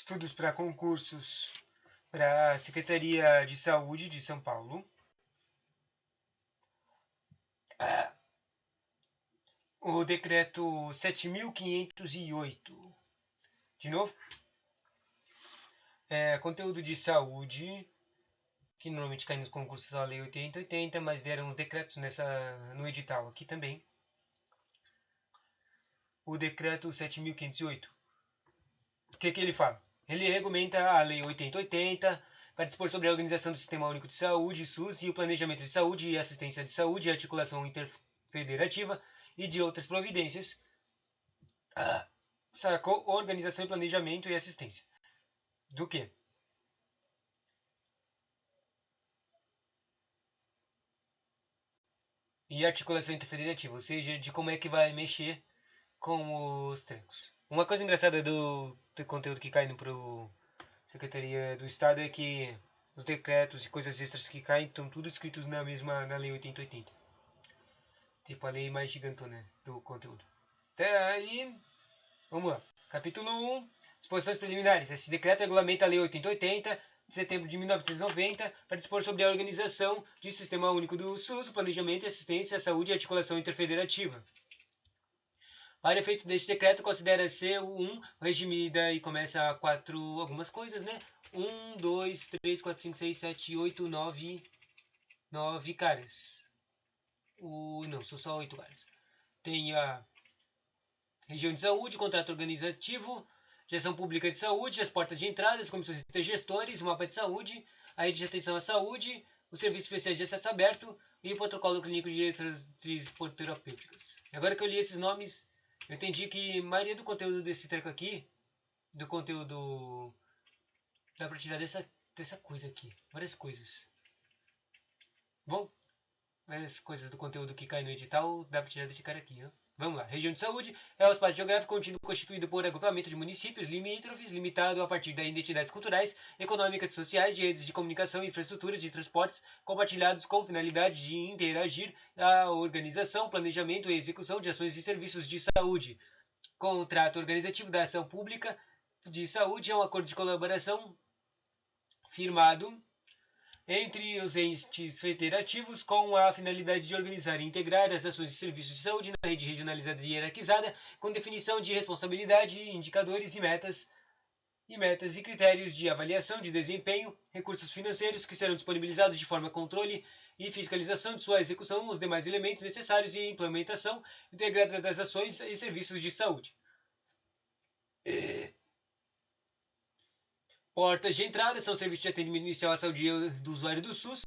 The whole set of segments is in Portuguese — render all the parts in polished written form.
estudos para concursos para a Secretaria de Saúde de São Paulo. O decreto 7.508. De novo. Conteúdo de saúde, que normalmente cai nos concursos da Lei 8080, mas deram uns decretos no edital aqui também. O decreto 7.508. O que ele fala? Ele regulamenta a Lei 8080 para dispor sobre a organização do Sistema Único de Saúde, SUS, e o planejamento de saúde e assistência de saúde, e articulação interfederativa e de outras providências. Sacou? Organização, planejamento e assistência. Do que? E articulação interfederativa, ou seja, de como é que vai mexer com os trancos. Uma coisa engraçada do conteúdo que cai para a Secretaria do Estado é que os decretos e coisas extras que caem estão tudo escritos na Lei 8080. Tipo a lei mais gigantona do conteúdo. Até aí, vamos lá. Capítulo 1, disposições preliminares. Esse decreto regulamenta a Lei 8080 de setembro de 1990 para dispor sobre a organização de Sistema Único do SUS, o planejamento, assistência à saúde e articulação interfederativa. Para efeito deste decreto, considera-se o regime, daí começa a algumas coisas, né? 1, 2, 3, 4, 5, 6, 7, 8, 9 caras. Não, são só 8 caras. Tem a região de saúde, contrato organizativo, gestão pública de saúde, as portas de entrada, as comissões intergestores, o mapa de saúde, a rede de atenção à saúde, os serviços especiais de acesso aberto e o protocolo clínico de diretrizes terapêuticas. Agora que eu li esses nomes, eu entendi que a maioria do conteúdo desse treco aqui, do conteúdo, dá pra tirar dessa coisa aqui, várias coisas. Bom, várias coisas do conteúdo que cai no edital, dá pra tirar desse cara aqui, ó. Vamos lá. Região de saúde é o espaço geográfico contínuo constituído por agrupamento de municípios limítrofes, limitado a partir de identidades culturais, econômicas e sociais, de redes de comunicação e infraestrutura de transportes compartilhados com finalidade de interagir a organização, planejamento e execução de ações e serviços de saúde. Contrato organizativo da ação pública de saúde é um acordo de colaboração firmado entre os entes federativos com a finalidade de organizar e integrar as ações e serviços de saúde na rede regionalizada e hierarquizada, com definição de responsabilidade, indicadores e metas e critérios de avaliação de desempenho, recursos financeiros que serão disponibilizados de forma a controle e fiscalização de sua execução, os demais elementos necessários e implementação integrada das ações e serviços de saúde. Portas de entrada são serviços de atendimento inicial à saúde do usuário do SUS.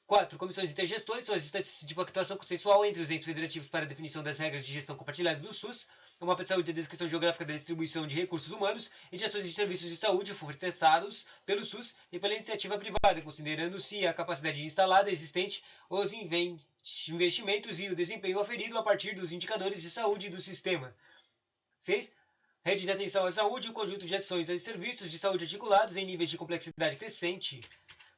4. Comissões intergestores são as instâncias de pactuação consensual entre os entes federativos para a definição das regras de gestão compartilhada do SUS. O mapa de saúde é a descrição geográfica da distribuição de recursos humanos e de ações de serviços de saúde ofertados pelo SUS e pela iniciativa privada, considerando-se a capacidade instalada existente, os investimentos e o desempenho aferido a partir dos indicadores de saúde do sistema. 6. Rede de atenção à saúde e o conjunto de ações e serviços de saúde articulados em níveis de complexidade crescente,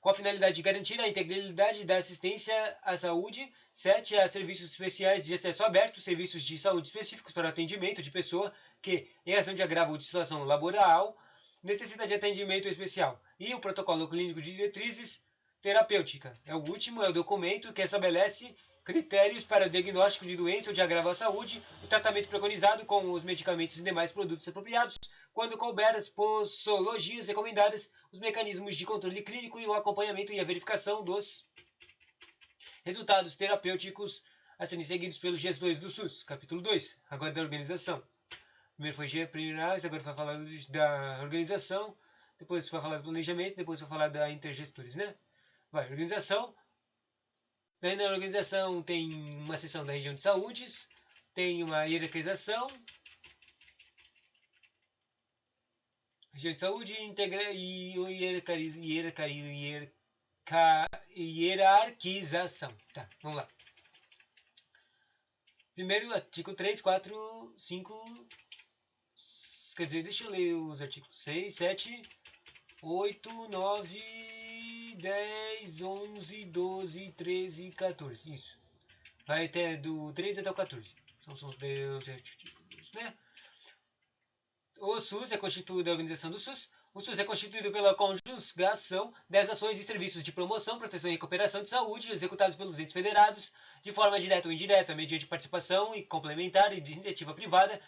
com a finalidade de garantir a integralidade da assistência à saúde. 7. A serviços especiais de acesso aberto, serviços de saúde específicos para o atendimento de pessoa que, em razão de agravo ou de situação laboral, necessita de atendimento especial. E o protocolo clínico de diretrizes terapêutica. O último é o documento que estabelece critérios para o diagnóstico de doença ou de agravo à saúde, o tratamento preconizado com os medicamentos e demais produtos apropriados, quando couber as posologias recomendadas, os mecanismos de controle clínico e o acompanhamento e a verificação dos resultados terapêuticos a serem seguidos pelos gestores do SUS. Capítulo 2. Agora da organização. Primeiro foi preliminares, agora vai falar da organização, depois vai falar do planejamento, depois vai falar da intergestores, né? Vai, organização. Daí na organização tem uma seção da região de saúdes, tem uma hierarquização, região de saúde integra e hierarquização. Tá, vamos lá. Primeiro, artigo 3, 4, 5, quer dizer, deixa eu ler os artigos 6, 7, 8, 9, 10, 11, 12, 13 e 14. Isso. Vai até do 13 até o 14. São os 10 artigos, né? O SUS é constituído a organização do SUS. O SUS é constituído pela conjugação das ações e serviços de promoção, proteção e recuperação de saúde executados pelos entes federados, de forma direta ou indireta, mediante participação e complementar e de iniciativa privada,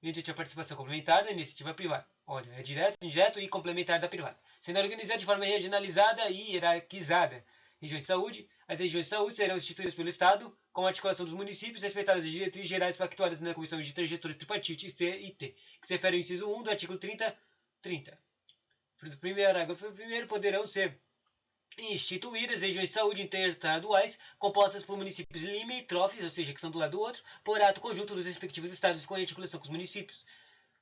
mediante a participação complementar da iniciativa privada. Olha, é direto, indireto e complementar da privada. Sendo organizada de forma regionalizada e hierarquizada. Regiões de saúde. As regiões de saúde serão instituídas pelo Estado, com a articulação dos municípios, respeitadas as diretrizes gerais pactuadas na Comissão de Intergestores Tripartite C e T, que se refere ao inciso 1 do artigo 30. Parágrafo 1º, poderão ser instituídas regiões de saúde interestaduais compostas por municípios limítrofes, ou seja, que são do lado do outro, por ato conjunto dos respectivos estados com articulação com os municípios.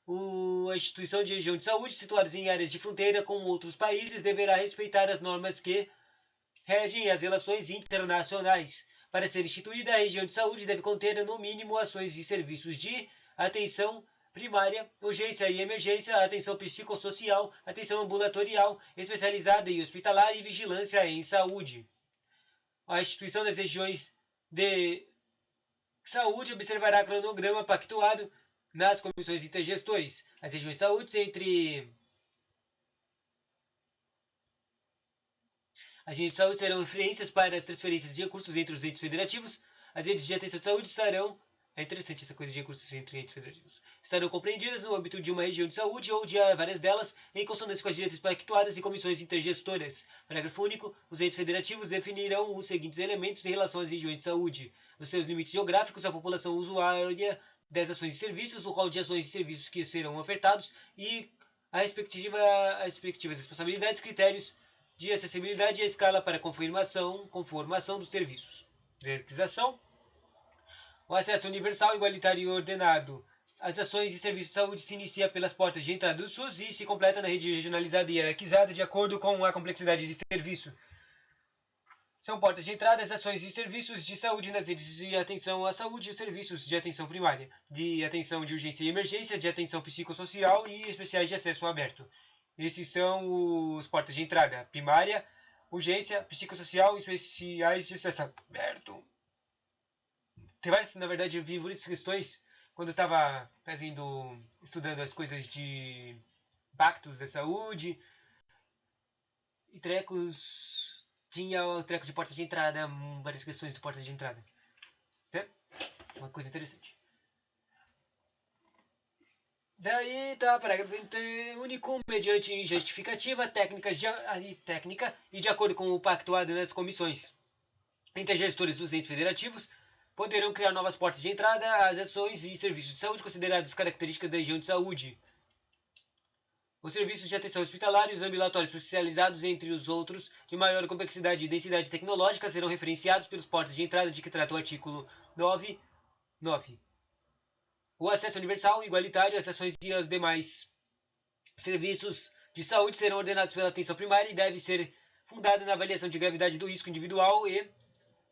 A instituição de região de saúde situadas em áreas de fronteira com outros países deverá respeitar as normas que regem as relações internacionais. Para ser instituída, a região de saúde deve conter, no mínimo, ações e serviços de atenção primária, urgência e emergência, atenção psicossocial, atenção ambulatorial, especializada e hospitalar e vigilância em saúde. A instituição das regiões de saúde observará cronograma pactuado nas comissões intergestores. As regiões de saúde As redes de saúde serão referências para as transferências de recursos entre os entes federativos. As redes de atenção de saúde estarão... É interessante essa coisa de recursos entre entes federativos. Estarão compreendidas no âmbito de uma região de saúde ou de várias delas, em consonância com as diretrizes pactuadas e comissões intergestoras. Parágrafo único. Os entes federativos definirão os seguintes elementos em relação às regiões de saúde: os seus limites geográficos, a população usuária das ações e serviços, o rol de ações e serviços que serão ofertados e as respectivas responsabilidades, critérios de acessibilidade e a escala para conformação dos serviços. Hierarquização. O acesso universal, igualitário e ordenado às ações e serviços de saúde se inicia pelas portas de entrada do SUS e se completa na rede regionalizada e hierarquizada de acordo com a complexidade de serviço. São portas de entrada as ações e serviços de saúde nas redes de atenção à saúde e serviços de atenção primária, de atenção de urgência e emergência, de atenção psicossocial e especiais de acesso aberto. Esses são os portas de entrada: primária, urgência, psicossocial e especiais de acesso aberto. Tem várias, na verdade, eu vi várias questões quando eu estava estudando as coisas de pactos da saúde e trecos. Tinha o treco de porta de entrada, várias questões de porta de entrada. É uma coisa interessante. Daí tá, parágrafo único, mediante justificativa técnica e de acordo com o pactuado nas comissões intergestores dos entes federativos, poderão criar novas portas de entrada às ações e serviços de saúde consideradas características da região de saúde. Os serviços de atenção hospitalar e os ambulatórios especializados, entre os outros, de maior complexidade e densidade tecnológica, serão referenciados pelos portas de entrada de que trata o artigo 9. O acesso universal, igualitário, às ações e aos demais serviços de saúde serão ordenados pela atenção primária e deve ser fundada na avaliação de gravidade do risco individual e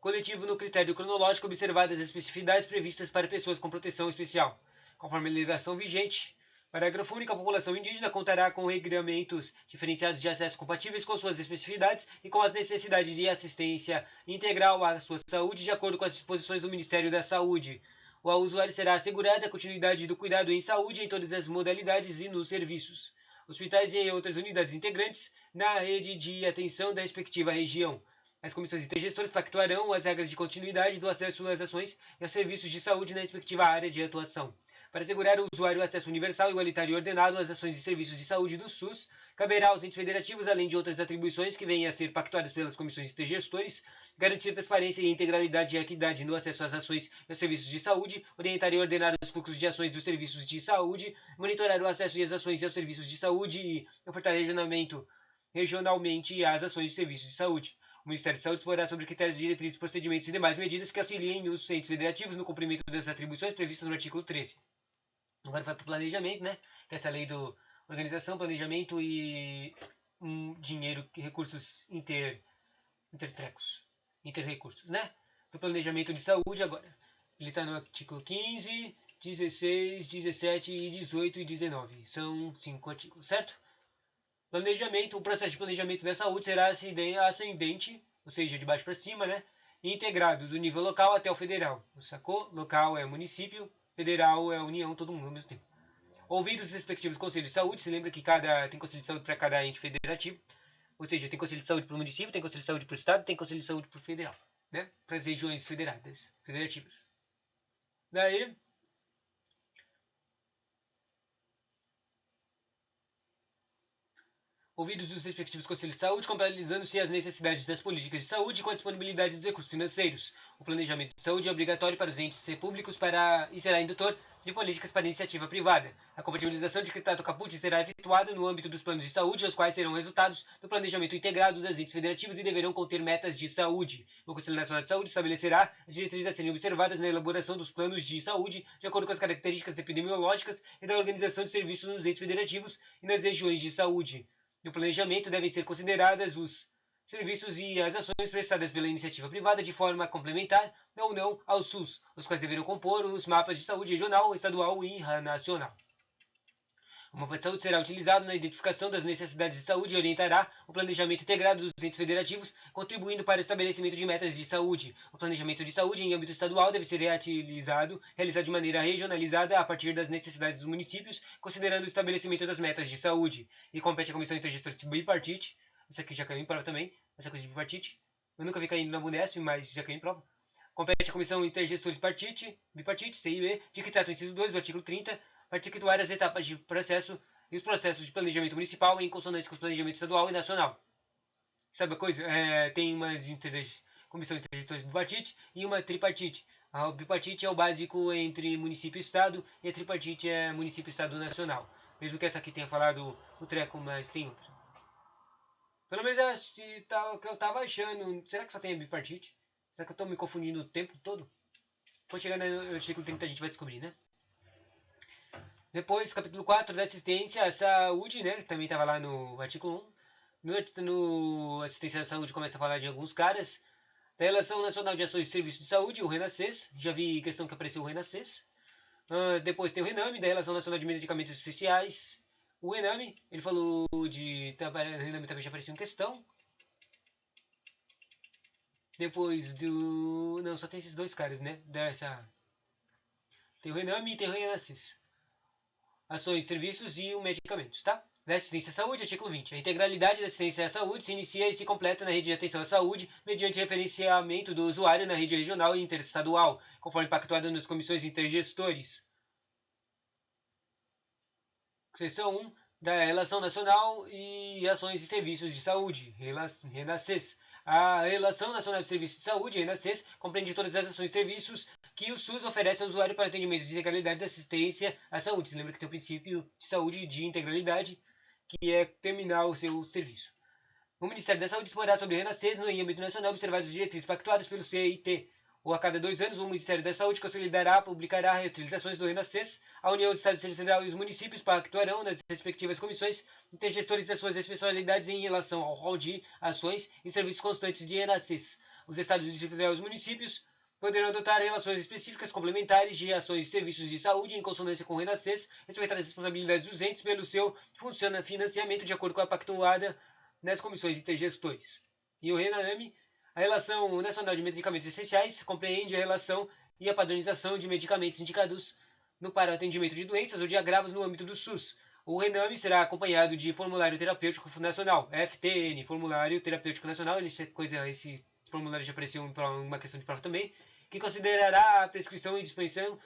coletivo no critério cronológico, observadas as especificidades previstas para pessoas com proteção especial. Conforme a legislação vigente, parágrafo único, a população indígena contará com regramentos diferenciados de acesso compatíveis com suas especificidades e com as necessidades de assistência integral à sua saúde, de acordo com as disposições do Ministério da Saúde. O usuário será assegurada a continuidade do cuidado em saúde em todas as modalidades e nos serviços, hospitais e outras unidades integrantes na rede de atenção da respectiva região. As comissões intergestoras pactuarão as regras de continuidade do acesso às ações e aos serviços de saúde na respectiva área de atuação. Para assegurar ao usuário acesso universal, igualitário e ordenado às ações e serviços de saúde do SUS, caberá aos entes federativos, além de outras atribuições que venham a ser pactuadas pelas comissões intergestores, garantir transparência e integralidade e equidade no acesso às ações e aos serviços de saúde, orientar e ordenar os fluxos de ações dos serviços de saúde, monitorar o acesso e as ações e aos serviços de saúde e ofertar regionalmente às ações e serviços de saúde. O Ministério da Saúde disporá sobre critérios, diretrizes, procedimentos e demais medidas que auxiliem os entes federativos no cumprimento das atribuições previstas no artigo 13. Agora vai para o planejamento, né? Que é essa lei do organização, planejamento e dinheiro, recursos interrecursos, né? Do planejamento de saúde agora. Ele está no artigo 15, 16, 17, 18 e 19. São 5 artigos, certo? Planejamento, o processo de planejamento da saúde será ascendente, ou seja, de baixo para cima, né? E integrado do nível local até o federal. Sacou? Local é o município, federal é a União, todo mundo ao mesmo tempo. Ouvidos os respectivos conselhos de saúde, se lembra que tem conselho de saúde para cada ente federativo, ou seja, tem conselho de saúde para o município, tem conselho de saúde para o estado, tem conselho de saúde para o federal, né? Para as regiões federativas. Daí, ouvidos os respectivos conselhos de saúde, compatibilizando-se as necessidades das políticas de saúde com a disponibilidade dos recursos financeiros. O planejamento de saúde é obrigatório para os entes públicos e será indutor de políticas para a iniciativa privada. A compatibilização de Tratato Caput será efetuada no âmbito dos planos de saúde, os quais serão resultados do planejamento integrado das entes federativas e deverão conter metas de saúde. O Conselho Nacional de Saúde estabelecerá as diretrizes a serem observadas na elaboração dos planos de saúde, de acordo com as características epidemiológicas e da organização de serviços nos entes federativos e nas regiões de saúde. No planejamento devem ser consideradas os serviços e as ações prestadas pela iniciativa privada de forma complementar ou não ao SUS, os quais deverão compor os mapas de saúde regional, estadual e nacional. O mapa de saúde será utilizado na identificação das necessidades de saúde e orientará o planejamento integrado dos entes federativos, contribuindo para o estabelecimento de metas de saúde. O planejamento de saúde em âmbito estadual deve ser realizado de maneira regionalizada a partir das necessidades dos municípios, considerando o estabelecimento das metas de saúde. E compete à Comissão Intergestora Bipartite. Isso aqui já caiu em prova também, essa coisa de bipartite. Eu nunca vi caindo na Unesp, mas já caiu em prova. Compete à Comissão Intergestora Bipartite, CIB, de que trata o inciso 2 do artigo 30, articular as etapas de processo e os processos de planejamento municipal em consonância com o planejamento estadual e nacional. Sabe a coisa? Tem comissão intergestora bipartite e uma tripartite. A bipartite é o básico entre município e estado e a tripartite é município, estado e nacional. Mesmo que essa aqui tenha falado o treco, mas tem outra. Pelo menos o que eu tava achando. Será que só tem a bipartite? Será que eu tô me confundindo o tempo todo? Quando chegar no artigo 30 a gente vai descobrir, né? Depois, capítulo 4 da assistência à saúde, né? Também estava lá no artigo 1. No assistência à saúde começa a falar de alguns caras. Da Relação Nacional de Ações e Serviços de Saúde, o RENASSES. Já vi questão que apareceu o RENASSES. Depois tem o RENAME, da Relação Nacional de Medicamentos Especiais. O RENAME, ele falou de... O RENAME também já apareceu em questão. Depois do... Não, só tem esses dois caras, né? Tem o RENAME e tem o RENASSES. Ações, serviços e medicamentos, tá? Da assistência à saúde, artigo 20. A integralidade da assistência à saúde se inicia e se completa na rede de atenção à saúde mediante referenciamento do usuário na rede regional e interestadual, conforme pactuado nas comissões intergestores. Seção 1 da Relação Nacional e Ações e Serviços de Saúde, RENASSES. A Relação Nacional de Serviços de Saúde, RENASSES, compreende todas as ações e serviços que o SUS oferece ao usuário para atendimento de integralidade da assistência à saúde. Você lembra que tem o princípio de saúde de integralidade, que é terminar o seu serviço. O Ministério da Saúde disporá sobre o RENASSES no âmbito nacional observadas as diretrizes pactuadas pelo CIT. Ou a cada 2 anos, o Ministério da Saúde consolidará, publicará utilizações do RENASSES. A União, os Estados Federal e os municípios pactuarão nas respectivas comissões intergestores das suas especialidades em relação ao rol de ações e serviços constantes de RENASSES. Os Estados Federal e os municípios poderão adotar relações específicas complementares de ações e serviços de saúde em consonância com o RENASSES, respeitar as responsabilidades dos entes pelo seu financiamento de acordo com a pactuada nas comissões intergestores. E o RENAME, a Relação Nacional de Medicamentos Essenciais, compreende a relação e a padronização de medicamentos indicados para atendimento de doenças ou de agravos no âmbito do SUS. O RENAME será acompanhado de Formulário Terapêutico Nacional, FTN, Formulário Terapêutico Nacional, esse formulário já apareceu em uma questão de prova também, que considerará a prescrição e disposição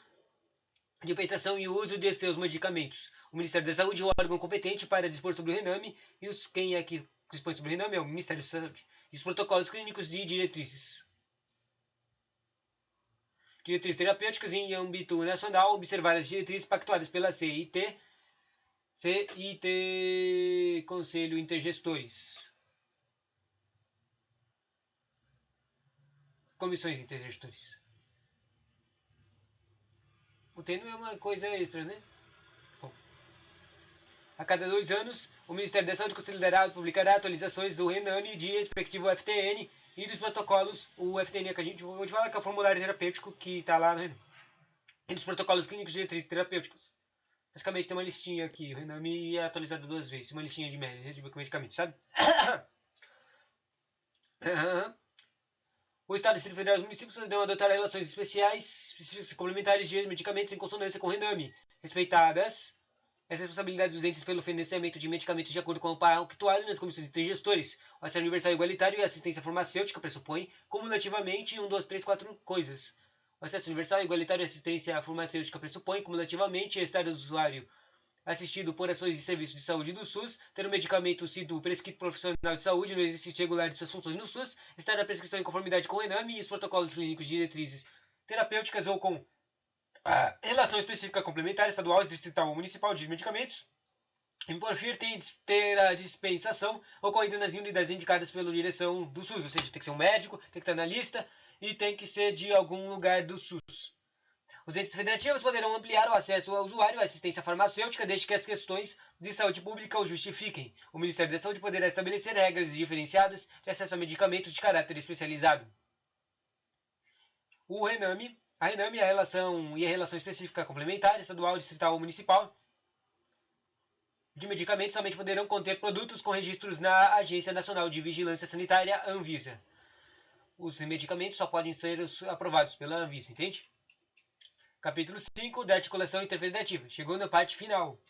de penetração e uso de seus medicamentos. O Ministério da Saúde é o órgão competente para dispor sobre o RENAME e quem é que dispõe sobre o RENAME é o Ministério da Saúde. E os protocolos clínicos e diretrizes. Diretrizes terapêuticas em âmbito nacional, observar as diretrizes pactuadas pela CIT, Conselho Intergestores. Comissões intergestores. O T não é uma coisa extra, né? Bom. A cada 2 anos, o Ministério da Saúde considerará e publicará atualizações do RENAME de respectivo FTN e dos protocolos. O FTN é que a gente vou te falar que é o formulário terapêutico que está lá no RENAME. E dos protocolos clínicos de diretrizes terapêuticas. Basicamente tem uma listinha aqui. O RENAME é atualizado 2 vezes. Uma listinha de medicamentos, sabe? O Estado, Distrito Federal e os municípios poderão adotar relações específicas e complementares de medicamentos em consonância com o RENAME, respeitadas As responsabilidades dos entes pelo financiamento de medicamentos de acordo com o pactuado nas comissões intergestores. O acesso universal e igualitário e a assistência farmacêutica pressupõe, cumulativamente, 1, 2, 3, 4 coisas. O acesso universal, igualitário e assistência farmacêutica pressupõe, cumulativamente, estar o usuário assistido por ações de serviços de saúde do SUS, ter o medicamento sido prescrito por profissional de saúde no exercício regular de suas funções no SUS, estar na prescrição em conformidade com o ENAME e os protocolos clínicos de diretrizes terapêuticas ou com a relação específica complementar, estadual, distrital ou municipal de medicamentos. E por fim, tem ter a dispensação ocorrendo nas unidades indicadas pela direção do SUS, ou seja, tem que ser um médico, tem que estar na lista e tem que ser de algum lugar do SUS. Os entes federativos poderão ampliar o acesso ao usuário à assistência farmacêutica desde que as questões de saúde pública o justifiquem. O Ministério da Saúde poderá estabelecer regras diferenciadas de acesso a medicamentos de caráter especializado. O RENAME, a RENAME a relação específica complementar, estadual, distrital ou municipal de medicamentos somente poderão conter produtos com registros na Agência Nacional de Vigilância Sanitária, Anvisa. Os medicamentos só podem ser aprovados pela Anvisa, entende? Capítulo 5 da articulação interfederativa. Chegou na parte final.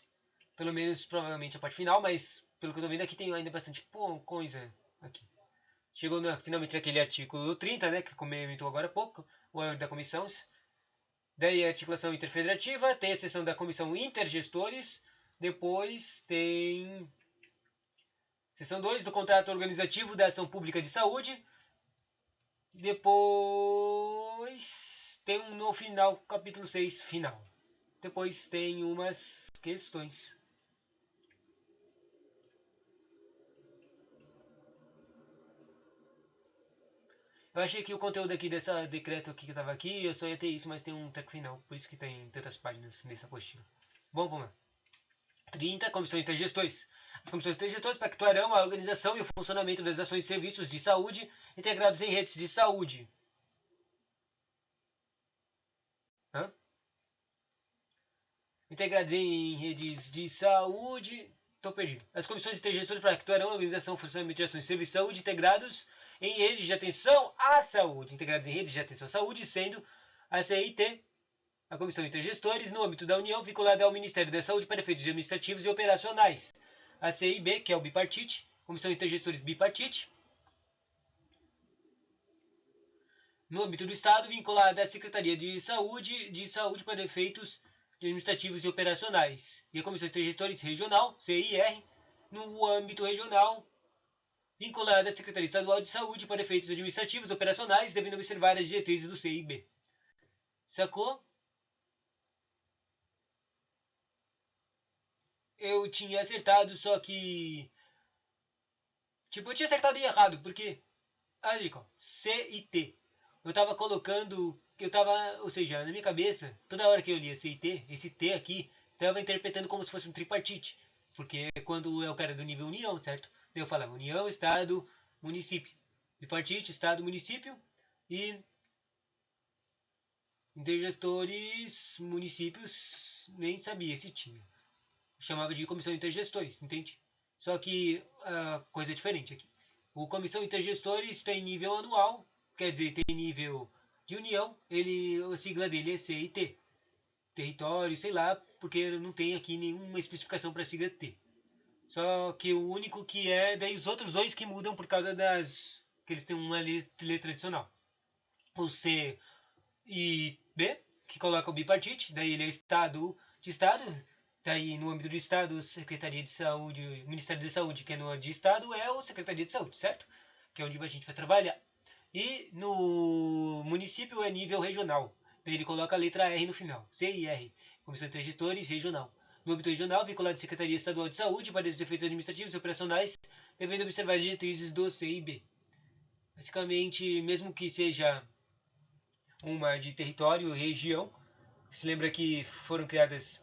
Pelo menos, provavelmente, a parte final, mas pelo que eu tô vendo aqui tem ainda bastante coisa aqui. Chegou finalmente naquele artigo 30, né, que comentou agora há pouco, o órgão da comissão. Daí a articulação interfederativa, tem a seção da comissão intergestores, depois tem seção 2 do contrato organizativo da ação pública de saúde, depois tem no final, capítulo 6, final. Depois tem umas questões. Eu achei que o conteúdo aqui desse decreto aqui que estava aqui, eu só ia ter isso, mas tem um treco final. Por isso que tem tantas páginas nessa apostila. Bom, vamos lá. 30. Comissão Intergestores. As comissões intergestores pactuarão a organização e o funcionamento das ações e serviços de saúde integrados em redes de saúde. Integrados em redes de saúde. Estou perdido. As comissões intergestores pactuarão a organização, funcionamento de ações e serviços de saúde integrados em redes de atenção à saúde. Integrados em redes de atenção à saúde, sendo a CIT, a Comissão Intergestores, no âmbito da União, vinculada ao Ministério da Saúde para efeitos administrativos e operacionais. A CIB, que é o bipartite, Comissão Intergestores bipartite, no âmbito do Estado, vinculada à Secretaria de Saúde para efeitos administrativos e operacionais. E a Comissão Intergestores Regional, CIR, no âmbito regional, vinculada à Secretaria Estadual de Saúde para efeitos administrativos e operacionais, devendo observar as diretrizes do CIB. Sacou? Eu tinha acertado, só que... Tipo, eu tinha acertado errado, porque... Ali, ó, C e T. Eu tava colocando... ou seja, na minha cabeça, toda hora que eu lia C e T, esse T aqui, tava interpretando como se fosse um tripartite. Porque quando é o cara do nível União, certo? Eu falava União, Estado, Município. Bipartite, Estado, Município e... Intergestores, municípios, nem sabia se tinha. Chamava de comissão intergestores, entende? Só que a coisa é diferente aqui. O comissão intergestores tem nível anual, quer dizer, tem nível de união, a sigla dele é CIT. Território, sei lá, porque não tem aqui nenhuma especificação para a sigla T. Só que o único que é, daí os outros dois que mudam por causa que eles têm uma letra adicional. O C e B, que coloca o bipartite, daí ele é Estado de Estado, daí no âmbito do Estado, Secretaria de Saúde, Ministério da Saúde, que é no de Estado, é o Secretaria de Saúde, certo? Que é onde a gente vai trabalhar. E no município é nível regional, daí ele coloca a letra R no final, CIR, Comissão de Gestores Regional. No âmbito regional, vinculado à Secretaria Estadual de Saúde, para os efeitos administrativos e operacionais, devendo observar as diretrizes do CIB. Basicamente, mesmo que seja uma de território e região. Se lembra que foram criadas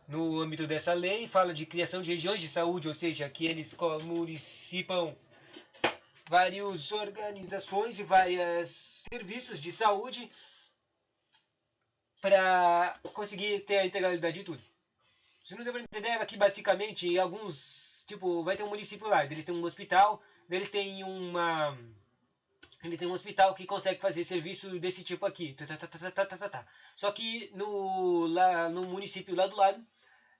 no âmbito dessa lei, fala de criação de regiões de saúde, ou seja, que eles municipam várias organizações e vários serviços de saúde para conseguir ter a integralidade de tudo. Se não deu para entender, aqui basicamente alguns, tipo, vai ter um município lá, eles têm um hospital, eles têm ele tem um hospital que consegue fazer serviço desse tipo aqui. Só que no município lá do lado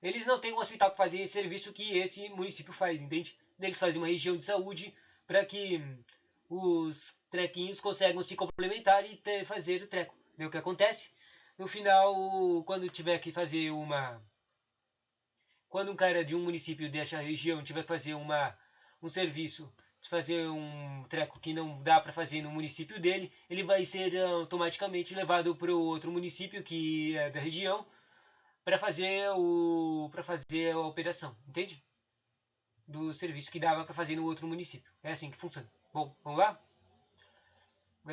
eles não têm um hospital para fazer esse serviço que esse município faz, entende? Eles fazem uma região de saúde para que os trequinhos consigam se complementar e fazer o treco. Daí o que acontece? No final, quando tiver que fazer uma... Quando um cara de um município dessa região tiver que fazer um serviço, fazer um treco que não dá para fazer no município dele, ele vai ser automaticamente levado para o outro município que é da região para fazer a operação, entende? Do serviço que dava para fazer no outro município. É assim que funciona. Bom, vamos lá?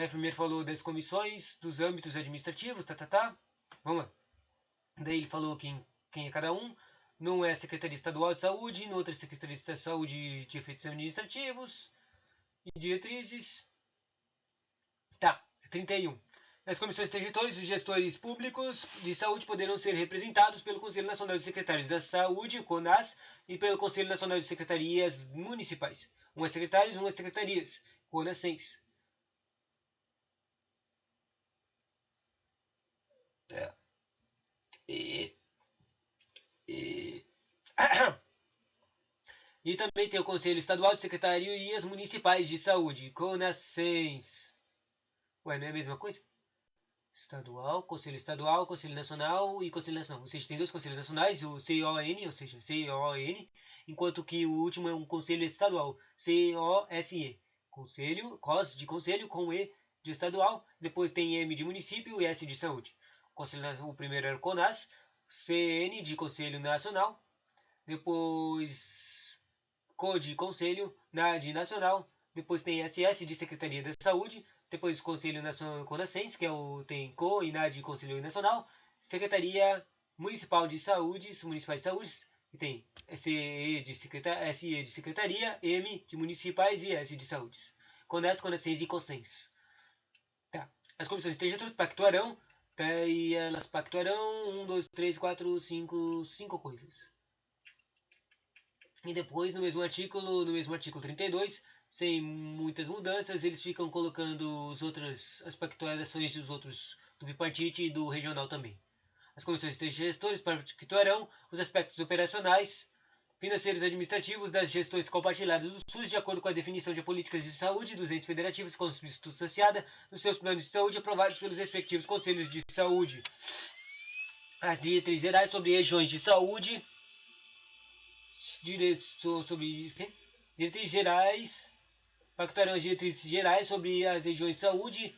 Primeiro falou das comissões, dos âmbitos administrativos, tá. Vamos lá. Daí ele falou quem é cada um. Num é Secretaria Estadual de Saúde, no outro é Secretaria de Saúde de Efeitos Administrativos e Diretrizes. Tá, 31. Nas comissões transitórias, os gestores públicos de saúde poderão ser representados pelo Conselho Nacional de Secretários da Saúde, o CONAS, e pelo Conselho Nacional de Secretarias Municipais. Umas secretários, umas secretarias, CONASENS. E também tem o Conselho Estadual de Secretarias Municipais de Saúde, CONASENS. Ué, não é a mesma coisa? Estadual, Conselho Nacional e Conselho Nacional. Ou seja, tem dois conselhos nacionais, o CON, ou seja, CON, enquanto que o último é um conselho estadual, COSE. Conselho, COS de conselho, com E de estadual, depois tem M de município e S de saúde. O primeiro era o CONAS, CN de Conselho Nacional, depois CO de Conselho de Nacional, depois tem SS de Secretaria da Saúde, depois o Conselho Nacional CONASENS, que tem CO e NAD de Conselho Nacional, Secretaria Municipal de Saúde, Municipais de Saúde, que tem SE de Secretaria, M de Municipais e S de Saúde. CONAS, CONASENS e COSENS. Tá. As comissões interjeitos pactuarão, tá, e elas pactuarão 1, 2, 3, 4, 5 coisas. E depois, no mesmo artigo 32, sem muitas mudanças, eles ficam colocando as pactuações dos outros, do bipartite e do regional também. As comissões de gestores pactuarão os aspectos operacionais, financeiros e administrativos das gestões compartilhadas do SUS, de acordo com a definição de políticas de saúde dos entes federativos associada nos seus planos de saúde aprovados pelos respectivos conselhos de saúde. As diretrizes gerais sobre regiões de saúde, diretrizes gerais, pactuarão as diretrizes gerais sobre as regiões de saúde,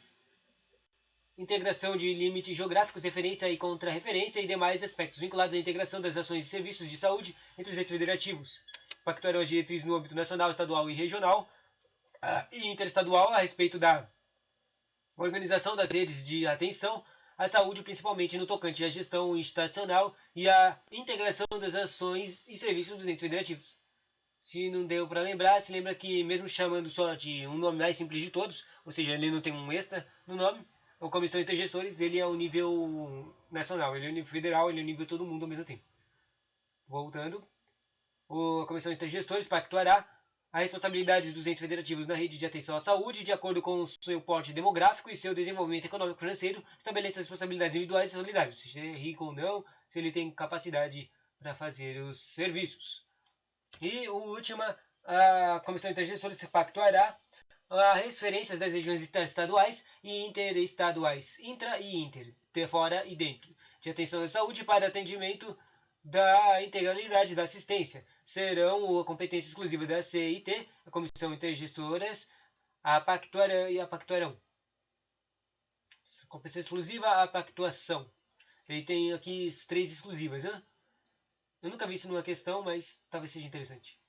integração de limites geográficos, referência e contra-referência e demais aspectos vinculados à integração das ações e serviços de saúde entre os entes federativos. Pactuarão as diretrizes no âmbito nacional, estadual e regional e interestadual a respeito da organização das redes de atenção à saúde, principalmente no tocante à gestão institucional e à integração das ações e serviços dos entes federativos. Se não deu para lembrar, se lembra que mesmo chamando só de um nome mais simples de todos, ou seja, ele não tem um extra no nome, a Comissão Intergestores, ele é o nível nacional, ele é o nível federal, ele é o nível todo mundo ao mesmo tempo. Voltando, a Comissão Intergestores pactuará a responsabilidade dos entes federativos na rede de atenção à saúde, de acordo com o seu porte demográfico e seu desenvolvimento econômico financeiro, estabelece as responsabilidades individuais e solidárias, se é rico ou não, se ele tem capacidade para fazer os serviços. E a última, a Comissão Intergestores pactuará as referências das regiões estaduais e interestaduais, intra e inter, de fora e dentro, de atenção à saúde para atendimento da integralidade da assistência. Serão a competência exclusiva da CIT, a Comissão Intergestoras, a pactuarão. Competência exclusiva, a pactuação. Ele tem aqui 3 exclusivas, né? Eu nunca vi isso numa questão, mas talvez seja interessante.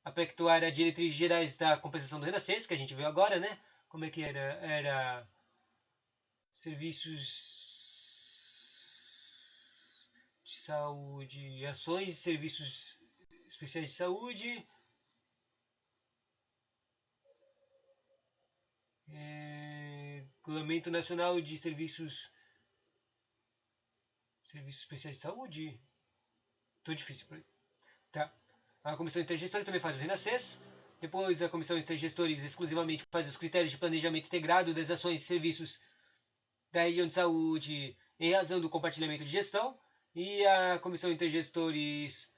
A pactuária diretrizes gerais da compensação do renascença, que a gente viu agora, né? Como é que era? Era serviços de saúde, ações e serviços especiais de saúde, Regulamento Nacional de Serviços Especiais de Saúde. Tudo difícil por aí. Tá. A Comissão Intergestora também faz o renascença. Depois a Comissão Intergestores exclusivamente faz os critérios de planejamento integrado das ações e serviços da região de saúde em razão do compartilhamento de gestão. e a Comissão Intergestores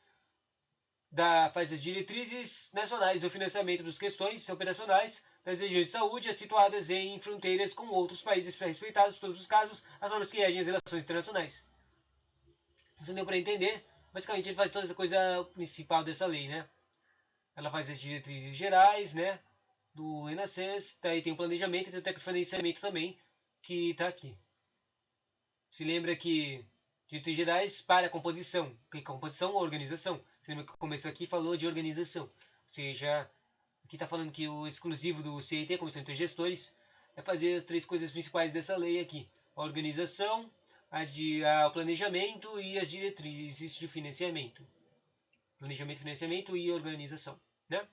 faz as diretrizes nacionais do financiamento das questões operacionais das regiões de saúde situadas em fronteiras com outros países para respeitados, em todos os casos, as normas que regem as relações internacionais. Isso deu para entender? Basicamente, ele faz toda essa coisa principal dessa lei, né? Ela faz as diretrizes gerais, né? Do NACES, daí tem o planejamento e tem o técnico de financiamento também, que está aqui. Se lembra que diretrizes gerais para a composição. Que composição ou organização? Se lembra que começou aqui falou de organização. Ou seja, aqui está falando que o exclusivo do CIT, Comissão Entre Gestores, é fazer as três coisas principais dessa lei aqui. A organização, o planejamento e as diretrizes de financiamento. Planejamento, financiamento e organização, né?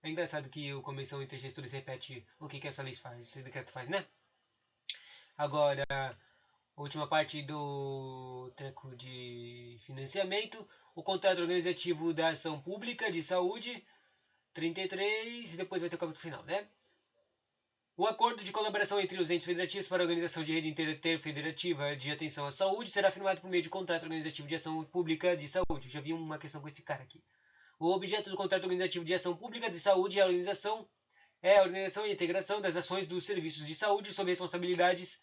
É engraçado que o Comissão Entre Gestores repete o que essa lei faz, esse decreto faz, né? Agora, a última parte do treco de financiamento, o contrato organizativo da ação pública de saúde, 33, e depois vai ter o capítulo final, né? O acordo de colaboração entre os entes federativos para a organização de rede interfederativa de atenção à saúde será firmado por meio de contrato organizativo de ação pública de saúde. Já vi uma questão com esse cara aqui. O objeto do contrato organizativo de ação pública de saúde é a organização e integração das ações dos serviços de saúde sob responsabilidades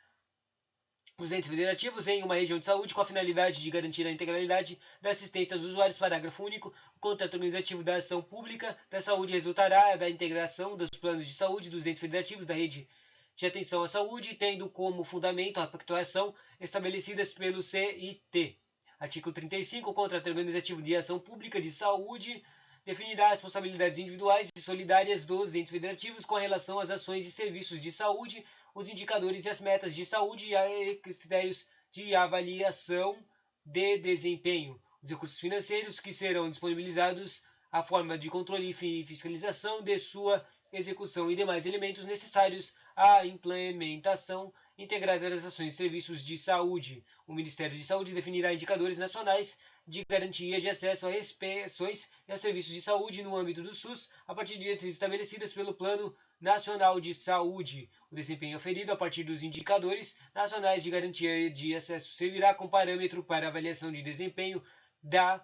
dos entes federativos em uma região de saúde com a finalidade de garantir a integralidade da assistência aos usuários. Parágrafo único. O contrato organizativo da ação pública da saúde resultará da integração dos planos de saúde dos entes federativos da rede de atenção à saúde, tendo como fundamento a pactuação estabelecidas pelo CIT. Artigo 35. O contrato organizativo de ação pública de saúde definirá as responsabilidades individuais e solidárias dos entes federativos com relação às ações e serviços de saúde, os indicadores e as metas de saúde e critérios de avaliação de desempenho, os recursos financeiros que serão disponibilizados, a forma de controle e fiscalização de sua execução e demais elementos necessários à implementação integrada das ações e serviços de saúde. O Ministério de Saúde definirá indicadores nacionais de garantia de acesso a inspeções e a serviços de saúde no âmbito do SUS, a partir de diretrizes estabelecidas pelo Plano Nacional de Saúde. O desempenho oferido a partir dos indicadores nacionais de garantia de acesso servirá como parâmetro para avaliação de desempenho da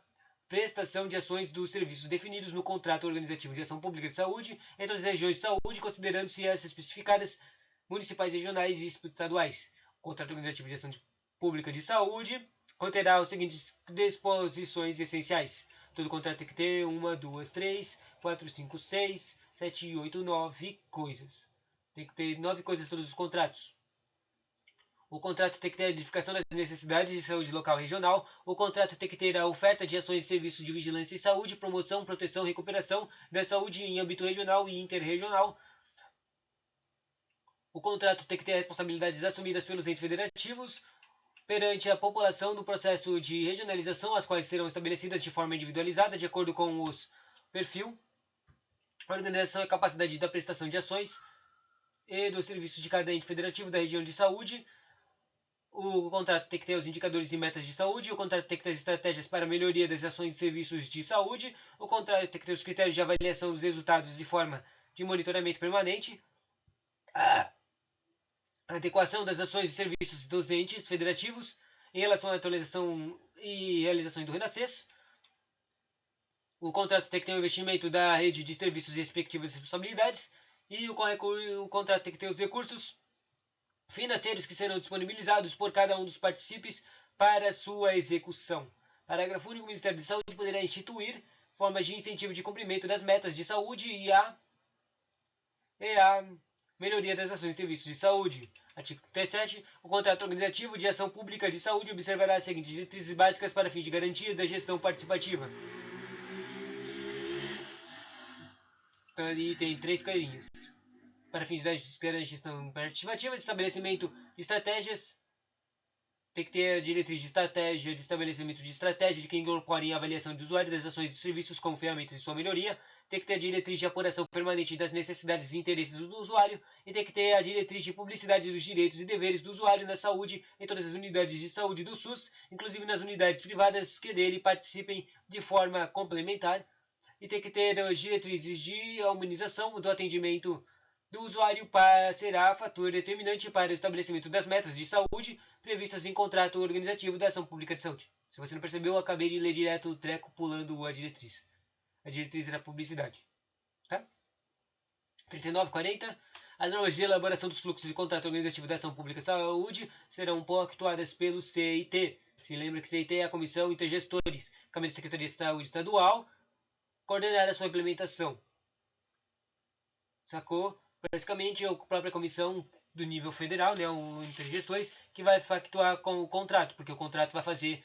prestação de ações dos serviços definidos no contrato organizativo de ação pública de saúde entre as regiões de saúde, considerando-se essas especificadas municipais, regionais e estaduais. O contrato organizativo de ação pública de saúde conterá as seguintes disposições essenciais. Todo contrato tem que ter 1, 2, 3, 4, 5, 6, 7, 8, 9 coisas. Tem que ter 9 coisas todos os contratos. O contrato tem que ter a identificação das necessidades de saúde local e regional. O contrato tem que ter a oferta de ações e serviços de vigilância e saúde, promoção, proteção e recuperação da saúde em âmbito regional e interregional. O contrato tem que ter responsabilidades assumidas pelos entes federativos perante a população no processo de regionalização, as quais serão estabelecidas de forma individualizada, de acordo com os perfil, a organização e a capacidade da prestação de ações e dos serviços de cada ente federativo da região de saúde. O contrato tem que ter os indicadores e metas de saúde, o contrato tem que ter as estratégias para a melhoria das ações e serviços de saúde, o contrato tem que ter os critérios de avaliação dos resultados de forma de monitoramento permanente, a adequação das ações e serviços dos entes federativos em relação à atualização e realização do Renascença. O contrato tem que ter o investimento da rede de serviços e respectivas responsabilidades. E o contrato tem que ter os recursos financeiros que serão disponibilizados por cada um dos partícipes para sua execução. Parágrafo único. O Ministério de Saúde poderá instituir formas de incentivo de cumprimento das metas de saúde e a melhoria das ações e serviços de saúde. Artigo 37. O contrato organizativo de ação pública de saúde observará as seguintes diretrizes básicas para fins de garantia da gestão participativa. Ali tem 3 carinhas. Para fins de gestão participativa, estabelecimento de estratégias. Tem que ter a diretriz de estratégia, de estabelecimento de estratégia de que incorporem a avaliação de usuário das ações e dos serviços como ferramentas de sua melhoria. Tem que ter a diretriz de apuração permanente das necessidades e interesses do usuário. E tem que ter a diretriz de publicidade dos direitos e deveres do usuário na saúde em todas as unidades de saúde do SUS, inclusive nas unidades privadas que dele participem de forma complementar. E tem que ter as diretrizes de harmonização do atendimento do usuário será fator determinante para o estabelecimento das metas de saúde previstas em contrato organizativo da ação pública de saúde. Se você não percebeu, eu acabei de ler direto o treco pulando a diretriz. A diretriz era publicidade. Tá? 3940. As normas de elaboração dos fluxos de contrato organizativo da ação pública de saúde serão pactuadas pelo CIT. Se lembra que CIT é a Comissão Intergestores, Câmara de Secretaria de Saúde Estadual, coordenar a sua implementação. Sacou? Basicamente, a própria comissão do nível federal, né, o Intergestores, que vai factuar com o contrato, porque o contrato vai fazer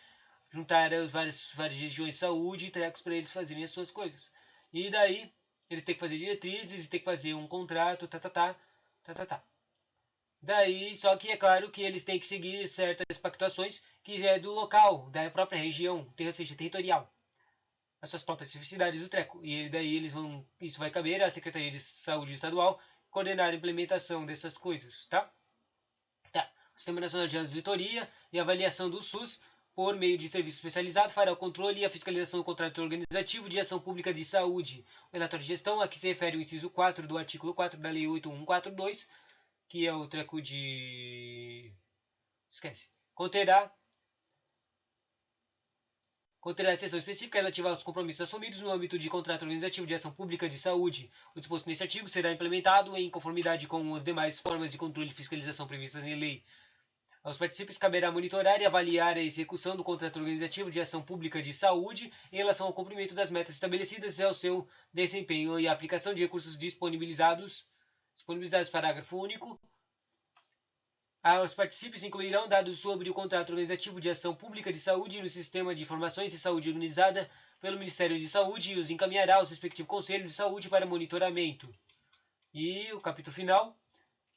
juntar as várias regiões de saúde e trecos para eles fazerem as suas coisas. E daí, eles têm que fazer diretrizes, têm que fazer um contrato, tá. Daí, só que é claro que eles têm que seguir certas pactuações que é do local, da própria região, ou seja, territorial. As suas próprias especificidades do treco. E daí isso vai caber à Secretaria de Saúde Estadual coordenar a implementação dessas coisas, tá? Tá. O Sistema Nacional de Auditoria e Avaliação do SUS, por meio de serviço especializado, fará o controle e a fiscalização do contrato organizativo de ação pública de saúde. O relatório de gestão a que se refere o inciso 4 do artigo 4 da Lei 8142, que é o treco de... Esquece. Conterá a seção específica relativa aos compromissos assumidos no âmbito de contrato organizativo de ação pública de saúde. O disposto neste artigo será implementado em conformidade com as demais formas de controle e fiscalização previstas em lei. Aos participantes caberá monitorar e avaliar a execução do contrato organizativo de ação pública de saúde em relação ao cumprimento das metas estabelecidas e ao seu desempenho e a aplicação de recursos disponibilizados. Parágrafo único. Os participantes incluirão dados sobre o contrato organizativo de ação pública de saúde no sistema de informações de saúde organizada pelo Ministério de Saúde e os encaminhará aos respectivos conselhos de saúde para monitoramento. E o capítulo final,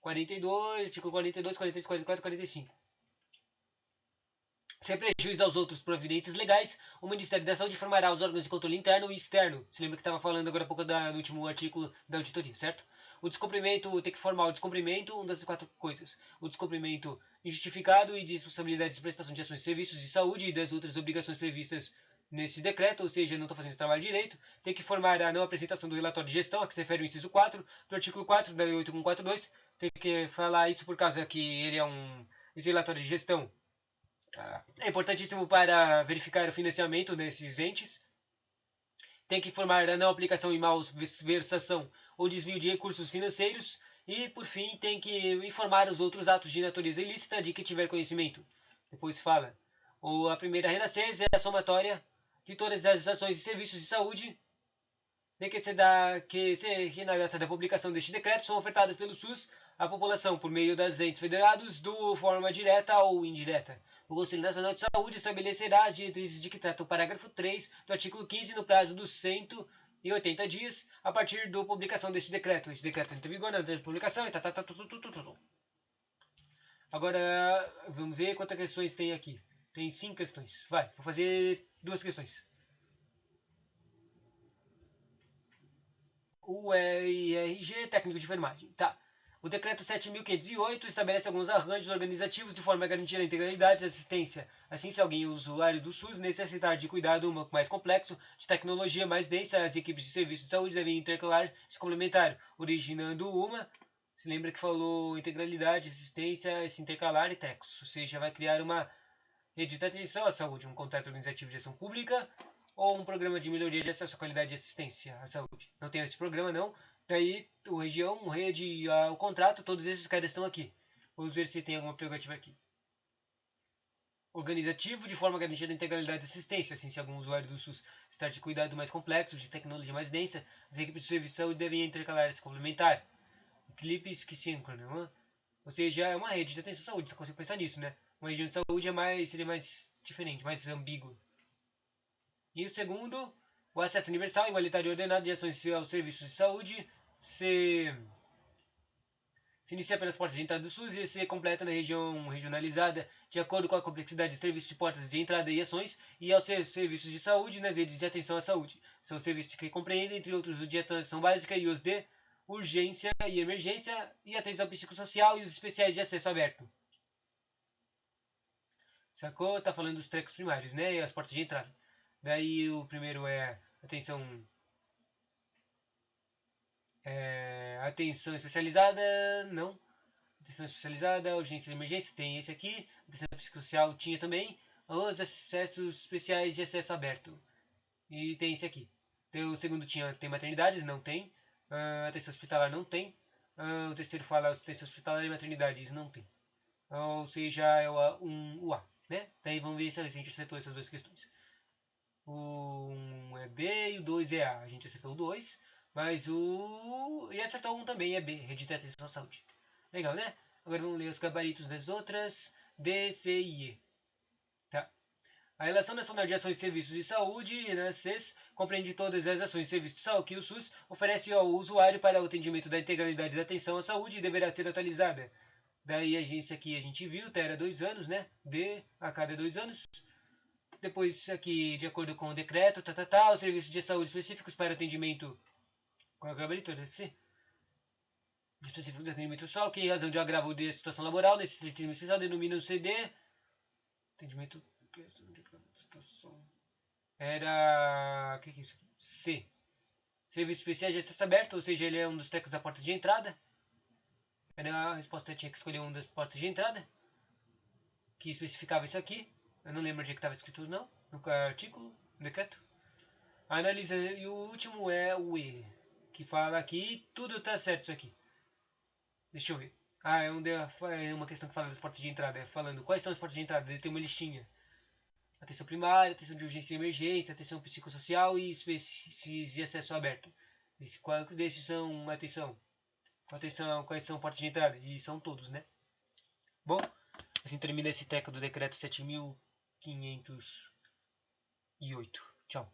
42, artigo 42, 43, 44 e 45. Sem prejuízo aos outros providências legais, o Ministério da Saúde informará os órgãos de controle interno e externo. Se lembra que estava falando agora há pouco no último artigo da auditoria, certo? O descumprimento, tem que formar o descumprimento, uma das quatro coisas. O descumprimento injustificado e de responsabilidade de prestação de ações e serviços de saúde e das outras obrigações previstas nesse decreto, ou seja, não estou fazendo esse trabalho direito. Tem que formar a não apresentação do relatório de gestão, a que se refere o inciso 4 do artigo 4 da Lei 8142. Tem que falar isso por causa que ele é esse relatório de gestão é importantíssimo para verificar o financiamento desses entes. Tem que informar a não aplicação e malversação ou desvio de recursos financeiros. E, por fim, tem que informar os outros atos de natureza ilícita de que tiver conhecimento. Depois fala. A primeira renascença é a somatória de todas as ações e serviços de saúde que na data da publicação deste decreto são ofertadas pelo SUS à população por meio das entes federados de forma direta ou indireta. O Conselho Nacional de Saúde estabelecerá as diretrizes de que trata o parágrafo 3 do artigo 15 no prazo dos 180 dias a partir da publicação deste decreto. Este decreto entra em vigor na publicação e Agora, vamos ver quantas questões tem aqui. Tem 5 questões. Vai, vou fazer 2 questões. O IRG, técnico de enfermagem. Tá. O decreto 7.508 estabelece alguns arranjos organizativos de forma a garantir a integralidade da assistência. Assim, se alguém usuário do SUS necessitar de cuidado mais complexo, de tecnologia mais densa, as equipes de serviço de saúde devem intercalar, se complementar, originando se lembra que falou integralidade, assistência, se intercalar e tecos. Ou seja, vai criar uma rede de atenção à saúde, um contrato organizativo de ação pública ou um programa de melhoria de acesso à qualidade de assistência à saúde. Não tem esse programa não. Daí, o região, rede, o contrato, todos esses caras estão aqui. Vamos ver se tem alguma prerrogativa aqui. Organizativo, de forma a garantir a integralidade da assistência. Assim, se algum usuário do SUS está de cuidado mais complexo, de tecnologia mais densa, as equipes de serviço de saúde devem intercalar e se complementar. Clipes que síncrono. Ou seja, é uma rede de atenção à saúde. Você consegue pensar nisso, né? Uma região de saúde seria mais diferente, mais ambíguo. E o segundo, o acesso universal, igualitário e ordenado de ações aos serviços de saúde se inicia pelas portas de entrada do SUS e se completa na região regionalizada de acordo com a complexidade dos serviços de portas de entrada e ações e aos serviços de saúde nas redes de atenção à saúde. São serviços que compreendem, entre outros, os de atenção básica e os de urgência e emergência e atenção psicossocial e os especiais de acesso aberto. Sacou? Tá falando dos trecos primários, né? E as portas de entrada. Daí o primeiro é atenção Atenção especializada, não. Atenção especializada, urgência de emergência, tem esse aqui. Atenção psicossocial tinha também. Os acessos especiais de acesso aberto. E tem esse aqui. O segundo tem maternidades, não tem. Atenção hospitalar, não tem. O terceiro fala atenção hospitalar e maternidades, não tem. Ou seja, é o A, né? Daí vamos ver se a gente acertou essas duas questões. O 1 é B e o 2 é A. A gente acertou o 2, mas e acertou um também, é B, Rede de Atenção à Saúde. Legal, né? Agora vamos ler os gabaritos das outras. D, C e E. Tá. A Relação Nacional de Ações e Serviços de Saúde, né, CES, compreende todas as ações e serviços de saúde que o SUS oferece ao usuário para o atendimento da integralidade da atenção à saúde e deverá ser atualizada. Daí a agência aqui a gente viu, era 2 anos, né? D a cada 2 anos. Depois aqui, de acordo com o decreto, os serviços de saúde específicos para atendimento. Qual é o gabarito? C. Específico de atendimento social, que em razão de agravo de situação laboral, nesse atendimento especial, denomina o CD. Atendimento. Era. O que é isso? C. Serviços especiais de acesso aberto, ou seja, ele é um dos tecos da porta de entrada. Era a resposta, tinha que escolher um das portas de entrada, que especificava isso aqui. Eu não lembro onde é que estava escrito, não, no artigo, no decreto. Analisa, e o último é o E, que fala aqui, tudo está certo isso aqui. Deixa eu ver. É uma questão que fala das portas de entrada, falando quais são as portas de entrada, ele tem uma listinha. Atenção primária, atenção de urgência e emergência, atenção psicossocial e espécies de acesso aberto. Qual desses são atenção? Quais são portas de entrada? E são todos, né? Bom, assim termina esse teco do decreto 7.508. Tchau.